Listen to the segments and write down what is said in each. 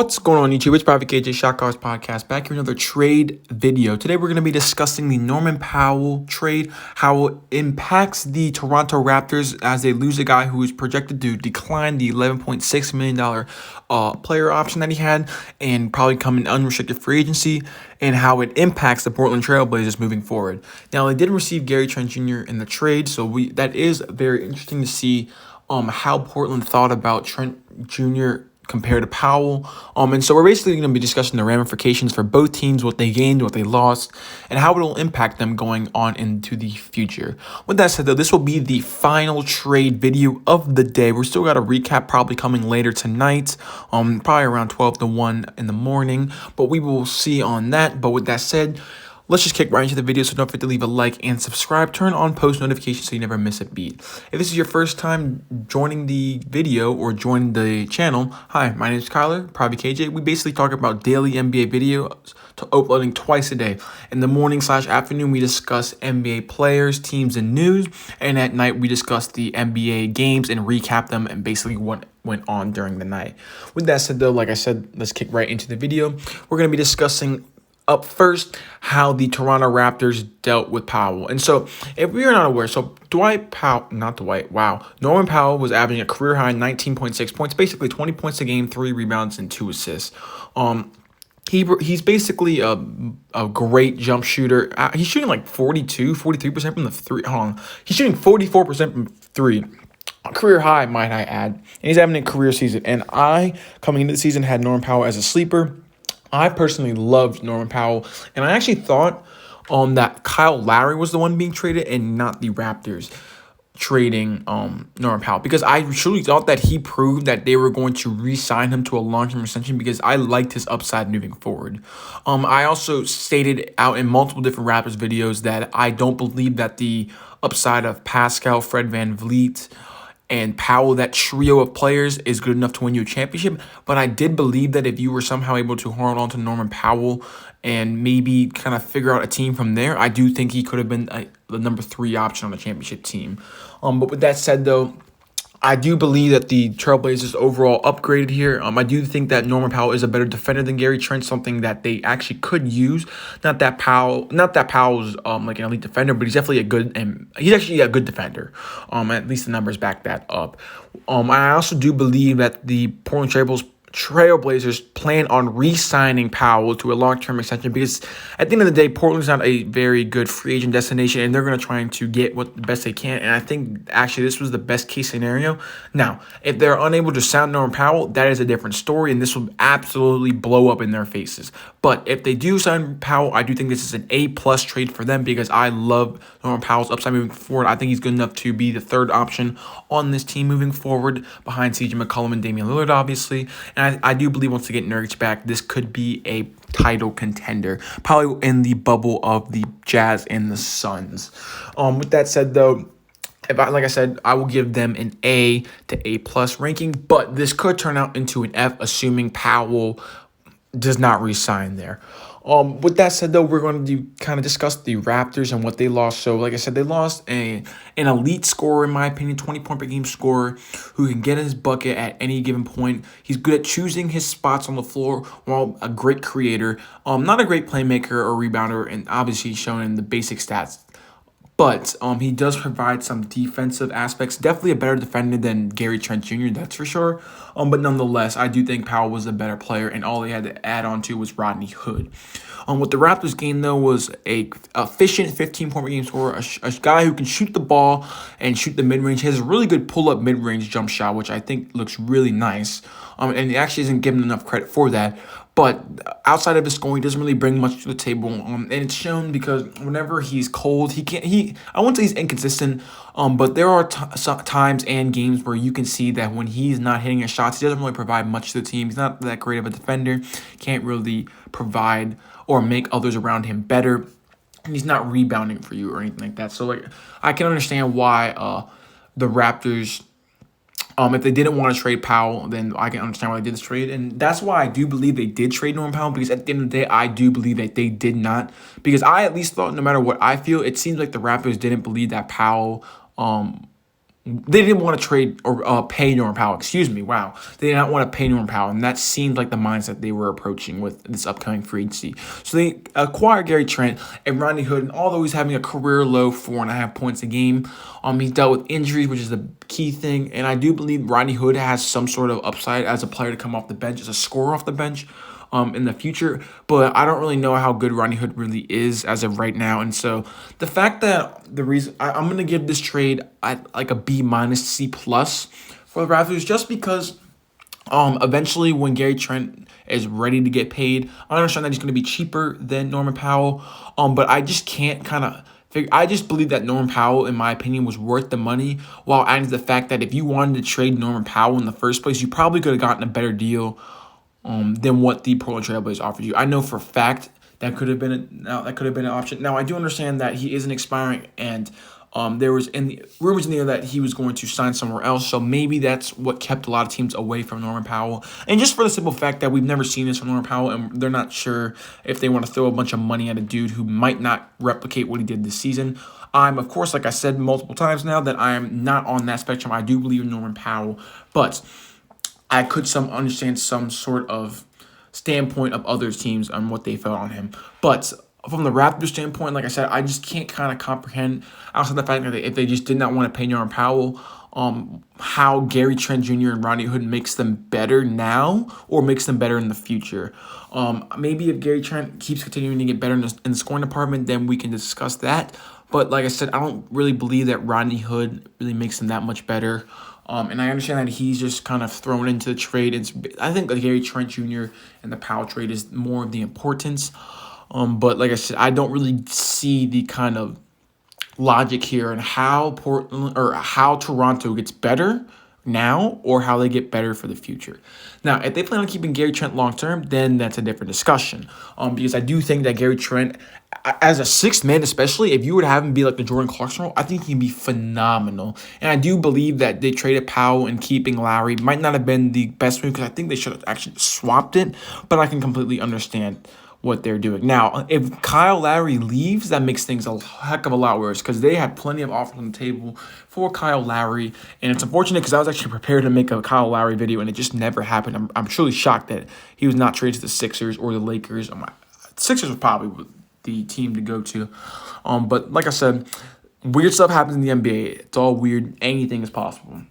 What's going on YouTube? It's Private KJ Shot Cars Podcast back here with another trade video. Today we're going to be discussing the Norman Powell trade, how it impacts the Toronto Raptors as they lose a guy who is projected to decline the $11.6 million player option that he had and probably come in unrestricted free agency, and how it impacts the Portland Trailblazers moving forward. Now, they did receive Gary Trent Jr. in the trade, so that is very interesting to see how Portland thought about Trent Jr. compared to Powell. And so we're basically going to be discussing the ramifications for both teams, what they gained, what they lost, and how it will impact them going on into the future. With that said, though, this will be the final trade video of the day. We're still got a recap probably coming later tonight, probably around 12 to 1 in the morning, but we will see on that. But with that said, let's just kick right into the video, so don't forget to leave a like and subscribe. Turn on post notifications so you never miss a beat. If this is your first time joining the video or joining the channel, hi, my name is Kyler, Private KJ. We basically talk about daily NBA videos uploading twice a day. In the morning/afternoon, we discuss NBA players, teams, and news. And at night, we discuss the NBA games and recap them and basically what went on during the night. With that said, though, like I said, let's kick right into the video. We're going to be discussing up first how the Toronto Raptors dealt with Powell. And so if we are not aware, so Norman Powell was averaging a career high 19.6 points, basically 20 points a game, 3 rebounds, and 2 assists. He's basically a great jump shooter. He's shooting like 43% from the three. He's shooting 44% from three. Career high, might I add. And he's having a career season. And coming into the season, had Norman Powell as a sleeper. I personally loved Norman Powell, and I actually thought that Kyle Lowry was the one being traded and not the Raptors trading Norman Powell, because I truly thought that he proved that they were going to re-sign him to a long-term extension because I liked his upside moving forward. I also stated out in multiple different Raptors videos that I don't believe that the upside of Pascal, Fred VanVleet, and Powell, that trio of players, is good enough to win you a championship. But I did believe that if you were somehow able to hold on to Norman Powell and maybe kind of figure out a team from there, I do think he could have been the number 3 option on the championship team. But with that said, though, I do believe that the Trailblazers overall upgraded here. I do think that Norman Powell is a better defender than Gary Trent, something that they actually could use. Not that Powell's like an elite defender, but he's definitely he's actually a good defender. At least the numbers back that up. I also do believe that the Portland Trailblazers plan on re-signing Powell to a long-term extension, because at the end of the day, Portland's not a very good free agent destination, and they're going to try to get what the best they can. And I think actually this was the best case scenario. Now, if they're unable to sign Norman Powell, that is a different story, and this will absolutely blow up in their faces. But if they do sign Powell, I do think this is an A+ trade for them, because I love Norman Powell's upside moving forward. I think he's good enough to be the 3rd option on this team moving forward, behind CJ McCollum and Damian Lillard, obviously. And I do believe once they get Nurkic back, this could be a title contender, probably in the bubble of the Jazz and the Suns. With that said, though, like I said, I will give them an A to A+ ranking, but this could turn out into an F, assuming Powell does not re-sign there. With that said, though, we're going to kind of discuss the Raptors and what they lost. So, like I said, they lost an elite scorer, in my opinion, 20-point-per-game scorer who can get his bucket at any given point. He's good at choosing his spots on the floor, while a great creator. Not a great playmaker or rebounder, and obviously shown in the basic stats. But he does provide some defensive aspects. Definitely a better defender than Gary Trent Jr., that's for sure. But nonetheless, I do think Powell was a better player, and all they had to add on to was Rodney Hood. What the Raptors gained, though, was a efficient 15-point-per-game scorer, a guy who can shoot the ball and shoot the mid-range. He has a really good pull-up mid-range jump shot, which I think looks really nice. And he actually isn't given enough credit for that. But outside of his scoring, he doesn't really bring much to the table. And it's shown because whenever he's cold, I won't say he's inconsistent, but there are times and games where you can see that when he's not hitting his shots, he doesn't really provide much to the team. He's not that great of a defender, can't really provide or make others around him better. And he's not rebounding for you or anything like that. So, like, I can understand why the Raptors, if they didn't want to trade Powell, then I can understand why they did this trade. And that's why I do believe they did trade Norman Powell, because at the end of the day, I do believe that they did not. Because I at least thought, no matter what I feel, it seems like the Raptors didn't believe that Powell They didn't want to trade or pay Norman Powell. Excuse me. Wow, they did not want to pay Norman Powell, and that seemed like the mindset they were approaching with this upcoming free agency. So they acquired Gary Trent and Rodney Hood, and although he's having a career low 4.5 points a game, he's dealt with injuries, which is the key thing. And I do believe Rodney Hood has some sort of upside as a player to come off the bench, as a scorer off the bench in the future, but I don't really know how good Rodney Hood really is as of right now. And so the fact that the reason I'm going to give this trade at like a B minus C plus for the Raptors, just because eventually when Gary Trent is ready to get paid, I understand that he's going to be cheaper than Norman Powell, but I just can't kind of I just believe that Norman Powell, in my opinion, was worth the money, while adding to the fact that if you wanted to trade Norman Powell in the first place, you probably could have gotten a better deal than what the Portland Trailblazers offered you. I know for a fact that could have been an option. Now I do understand that he isn't expiring, and there was rumors in the air that he was going to sign somewhere else. So maybe that's what kept a lot of teams away from Norman Powell. And just for the simple fact that we've never seen this from Norman Powell, and they're not sure if they want to throw a bunch of money at a dude who might not replicate what he did this season. I'm, of course, like I said multiple times now, that I'm not on that spectrum. I do believe in Norman Powell, but I could understand some sort of standpoint of other teams on what they felt on him. But from the Raptors standpoint, like I said, I just can't kind of comprehend, outside the fact that if they just did not want to pay Norman Powell, how Gary Trent Jr. and Rodney Hood makes them better now or makes them better in the future. Maybe if Gary Trent keeps continuing to get better in the scoring department, then we can discuss that. But like I said, I don't really believe that Rodney Hood really makes him that much better. And I understand that he's just kind of thrown into the trade. I think the Gary Trent Jr. and the Powell trade is more of the importance. But like I said, I don't really see the kind of logic here and how Portland or how Toronto gets better now or how they get better for the future. Now, if they plan on keeping Gary Trent long term, then that's a different discussion. Because I do think that Gary Trent, as a sixth man, especially if you were to have him be like the Jordan Clarkson role, I think he'd be phenomenal. And I do believe that they traded Powell and keeping Lowry might not have been the best move, because I think they should have actually swapped it. But I can completely understand what they're doing. Now, if Kyle Lowry leaves, that makes things a heck of a lot worse, because they had plenty of offers on the table for Kyle Lowry. And it's unfortunate because I was actually prepared to make a Kyle Lowry video and it just never happened. I'm truly shocked that he was not traded to the Sixers or the Lakers. Sixers was probably the team to go to. But like I said, weird stuff happens in the NBA. It's all weird. Anything is possible.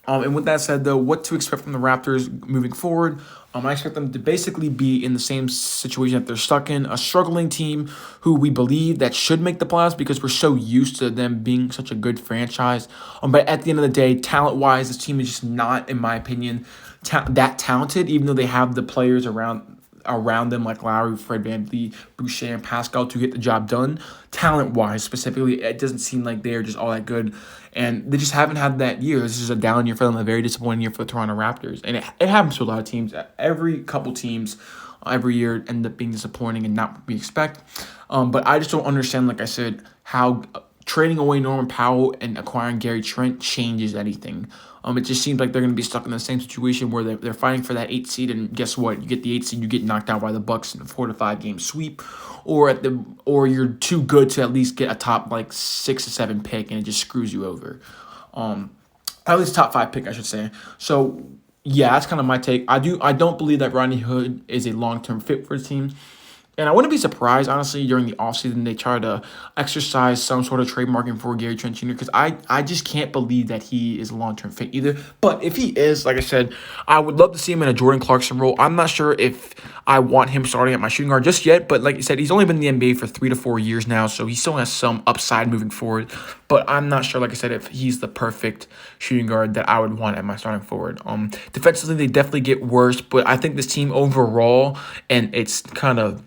And with that said, though, what to expect from the Raptors moving forward? I expect them to basically be in the same situation that they're stuck in, a struggling team who we believe that should make the playoffs because we're so used to them being such a good franchise. But at the end of the day, talent-wise, this team is just not, in my opinion, that talented, even though they have the players around them like Lowry, Fred VanVleet, Boucher, and Pascal to get the job done. Talent-wise, specifically, it doesn't seem like they are just all that good. And they just haven't had that year. This is a down year for them, a very disappointing year for the Toronto Raptors. And it happens to a lot of teams. Every couple teams every year end up being disappointing and not what we expect. But I just don't understand, like I said, how trading away Norman Powell and acquiring Gary Trent changes anything. It just seems like they're going to be stuck in the same situation where they're fighting for that 8 seed, and guess what? You get the 8 seed, you get knocked out by the Bucks in a 4 to 5 game sweep, or you're too good to at least get a top like 6 to 7 pick, and it just screws you over. At least top 5 pick, I should say. So yeah, that's kind of my take. I don't believe that Rodney Hood is a long-term fit for the team. And I wouldn't be surprised, honestly, during the offseason they try to exercise some sort of trademarking for Gary Trent Jr. because I just can't believe that he is a long-term fit either. But if he is, like I said, I would love to see him in a Jordan Clarkson role. I'm not sure if I want him starting at my shooting guard just yet, but like you said, he's only been in the NBA for 3 to 4 years now, so he still has some upside moving forward. But I'm not sure, like I said, if he's the perfect shooting guard that I would want at my starting forward. Defensively, they definitely get worse, but I think this team overall, and it's kind of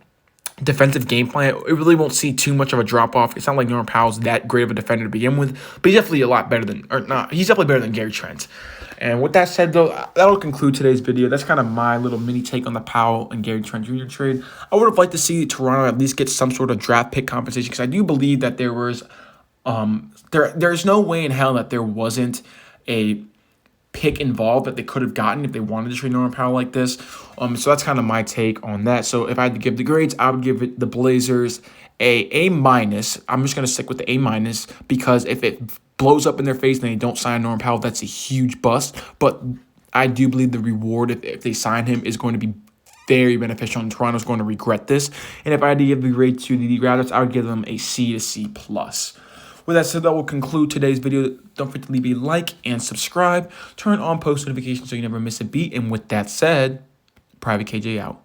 defensive game plan, it really won't see too much of a drop off. It's not like Norman Powell's that great of a defender to begin with, but he's definitely he's definitely better than Gary Trent. And with that said, though, that'll conclude today's video. That's kind of my little mini take on the Powell and Gary Trent Jr. trade. I would have liked to see Toronto at least get some sort of draft pick compensation, because I do believe that there was there's no way in hell that there wasn't a pick involved that they could have gotten if they wanted to trade Norman Powell like this. So that's kind of my take on that. So if I had to give the grades, I would give it the Blazers A minus. I'm just going to stick with the A minus because if it blows up in their face and they don't sign Norman Powell, that's a huge bust. But I do believe the reward if they sign him is going to be very beneficial, and Toronto's going to regret this. And if I had to give the grade to the Raptors, I would give them a C to C+. With that said, that will conclude today's video. Don't forget to leave a like and subscribe. Turn on post notifications so you never miss a beat. And with that said, Private KJ out.